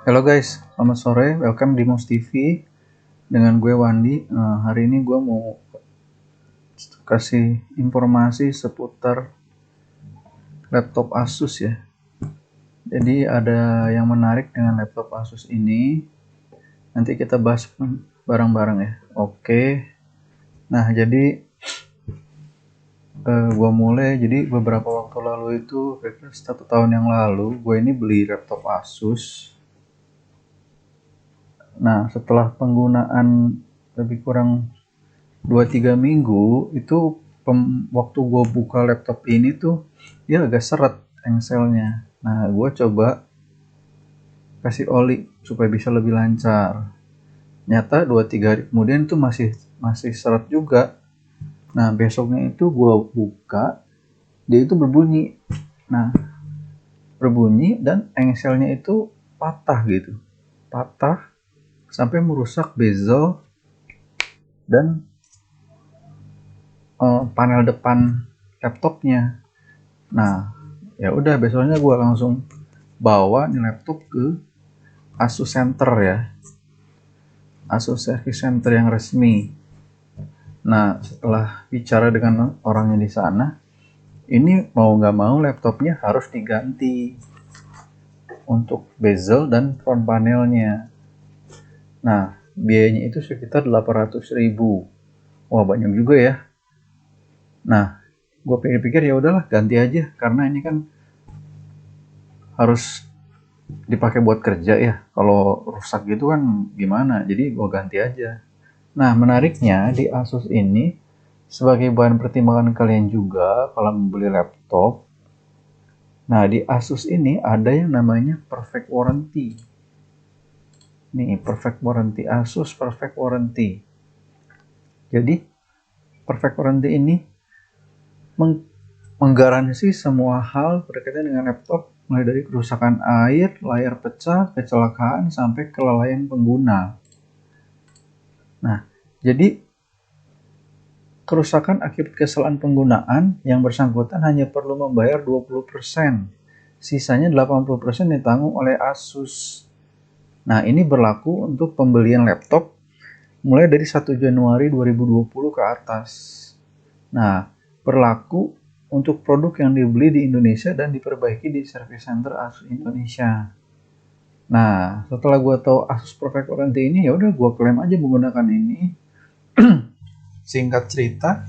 Halo guys, selamat sore. Welcome di Mos TV dengan gue Wandi. Hari ini gue mau kasih informasi seputar laptop Asus ya. Jadi ada yang menarik dengan laptop Asus ini. Nanti kita bahas bareng-bareng ya. Oke. Nah, jadi gue mulai. Jadi beberapa waktu lalu itu, kira-kira 1 tahun yang lalu, gue ini beli laptop Asus. Nah, setelah penggunaan lebih kurang 2-3 minggu itu waktu gue buka laptop ini tuh dia agak seret engselnya. Nah, gue coba kasih oli supaya bisa lebih lancar. Nyata 2-3 hari kemudian itu masih seret juga. Nah, besoknya itu gue buka, dia itu berbunyi. Nah, berbunyi dan engselnya itu patah gitu. Patah sampai merusak bezel dan panel depan laptopnya. Nah, ya udah besoknya gue langsung bawa nih laptop ke Asus Center ya, Asus Service Center yang resmi. Nah, setelah bicara dengan orangnya di sana, ini mau nggak mau laptopnya harus diganti untuk bezel dan front panelnya. Nah, biayanya itu sekitar 800.000. Wah, banyak juga ya. Nah, gue pikir-pikir ya udahlah ganti aja karena ini kan harus dipakai buat kerja ya. Kalau rusak gitu kan gimana? Jadi gue ganti aja. Nah, menariknya di Asus ini sebagai bahan pertimbangan kalian juga kalau membeli laptop. Nah, di Asus ini ada yang namanya perfect warranty. Nih, perfect warranty, Asus perfect warranty. Jadi, perfect warranty ini menggaransi semua hal berkaitan dengan laptop, mulai dari kerusakan air, layar pecah, kecelakaan, sampai kelalaian pengguna. Nah, jadi kerusakan akibat kesalahan penggunaan yang bersangkutan hanya perlu membayar 20%. Sisanya 80% ditanggung oleh Asus. Nah, ini berlaku untuk pembelian laptop mulai dari 1 Januari 2020 ke atas. Nah, berlaku untuk produk yang dibeli di Indonesia dan diperbaiki di service center Asus Indonesia. Nah, setelah gue tahu Asus Perfect Warranty ini, ya udah gue klaim aja menggunakan ini. Singkat cerita,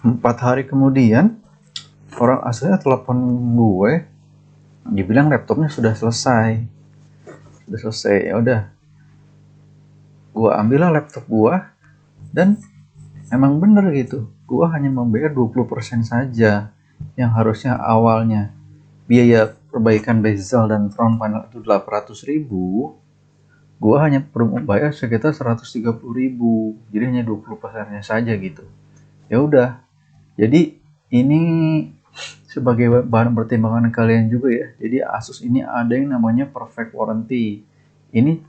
4 hari kemudian orang Asusnya telepon gue, dibilang laptopnya sudah selesai. Ya udah, gue ambillah laptop gue dan emang bener gitu, gue hanya membayar 20% saja yang harusnya awalnya biaya perbaikan bezel dan front panel itu 800.000, gue hanya perlu membayar sekitar 130.000, jadi hanya 20%-nya saja gitu. Ya udah, jadi ini sebagai bahan pertimbangan kalian juga ya. Jadi Asus ini ada yang namanya perfect warranty. Ini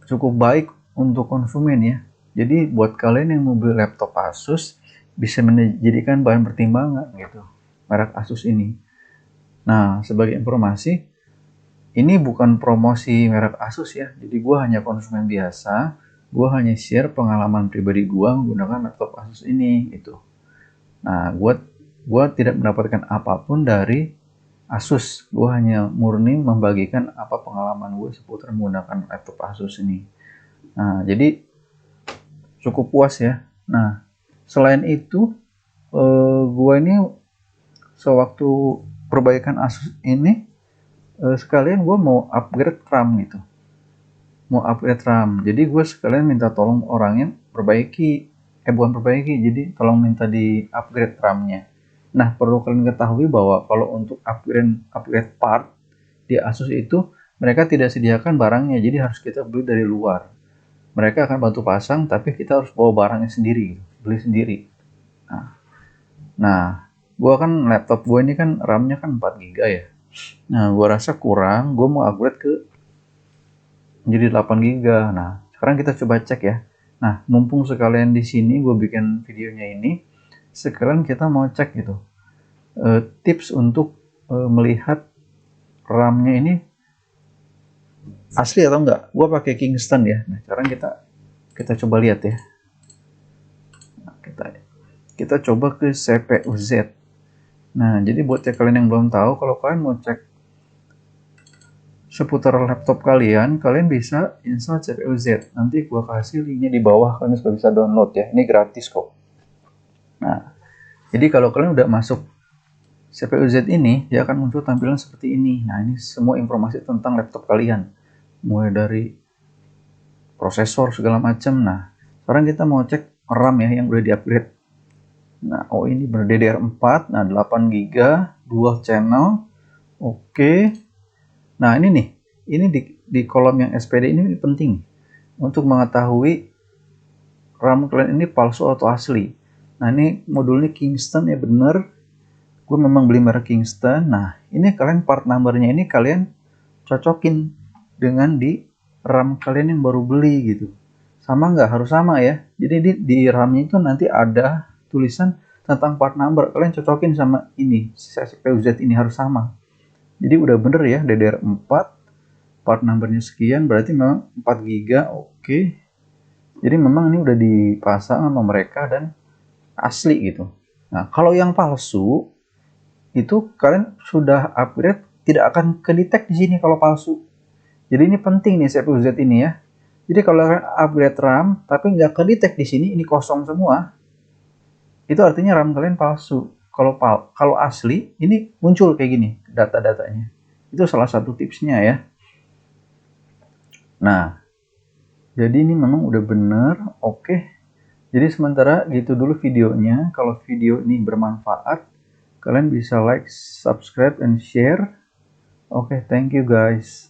cukup baik untuk konsumen ya. Jadi buat kalian yang mau beli laptop Asus bisa menjadikan bahan pertimbangan gitu merek Asus ini. Nah, sebagai informasi, ini bukan promosi merek Asus ya. Jadi gue hanya konsumen biasa, gue hanya share pengalaman pribadi gue menggunakan laptop Asus ini gitu. Nah, gue tidak mendapatkan apapun dari Asus. Gue hanya murni membagikan apa pengalaman gue seputar menggunakan laptop Asus ini. Nah, jadi cukup puas ya. Nah, selain itu, gue ini sewaktu perbaikan Asus ini, sekalian gue mau upgrade RAM gitu. Mau upgrade RAM. Jadi gue sekalian minta tolong orangnya bukan perbaiki, jadi tolong minta di upgrade RAM-nya. Nah, perlu kalian ketahui bahwa kalau untuk upgrade part di Asus itu, mereka tidak sediakan barangnya, jadi harus kita beli dari luar. Mereka akan bantu pasang, tapi kita harus bawa barangnya sendiri, beli sendiri. Nah, laptop gue ini kan RAM-nya kan 4 GB ya. Nah, gue rasa kurang, gue mau upgrade ke menjadi 8 GB. Nah, sekarang kita coba cek ya. Nah, mumpung sekalian di sini gue bikin videonya ini, sekalian kita mau cek gitu. Tips untuk melihat RAM-nya ini asli atau enggak. Gua pakai Kingston ya. Nah, sekarang kita coba lihat ya. Nah, kita coba ke CPU Z. Nah, jadi buat kalian yang belum tahu, kalau kalian mau cek seputar laptop kalian bisa install CPU Z. Nanti gua kasih linknya di bawah, kalian juga bisa download ya. Ini gratis kok. Nah, jadi kalau kalian udah masuk CPU Z ini, dia akan muncul tampilan seperti ini. Nah, ini semua informasi tentang laptop kalian. Mulai dari prosesor segala macam. Nah, sekarang kita mau cek RAM ya yang udah di-upgrade. Nah, oh ini benar DDR4, nah 8 GB, dual channel. Oke. Nah, ini nih. Ini di kolom yang SPD ini penting untuk mengetahui RAM kalian ini palsu atau asli. Nah, ini modulnya Kingston ya bener. Gue memang beli merek Kingston. Nah, ini kalian part numbernya ini kalian cocokin dengan di RAM kalian yang baru beli gitu. Sama nggak? Harus sama ya. Jadi di RAM-nya itu nanti ada tulisan tentang part number. Kalian cocokin sama ini. CPU Z ini harus sama. Jadi udah bener ya, DDR4, part numbernya sekian, berarti memang 4 GB, oke. Jadi memang ini udah dipasang sama mereka dan asli gitu. Nah, kalau yang palsu, itu kalian sudah upgrade, tidak akan kedetek di sini kalau palsu. Jadi ini penting nih CPU Z ini ya. Jadi kalau kalian upgrade RAM tapi nggak kedetek di sini, ini kosong semua, itu artinya RAM kalian palsu. Kalau asli, ini muncul kayak gini data-datanya. Itu salah satu tipsnya ya. Nah, jadi ini memang udah bener, oke. Jadi sementara gitu dulu videonya. Kalau video ini bermanfaat, kalian bisa like, subscribe, and share. Oke, thank you guys.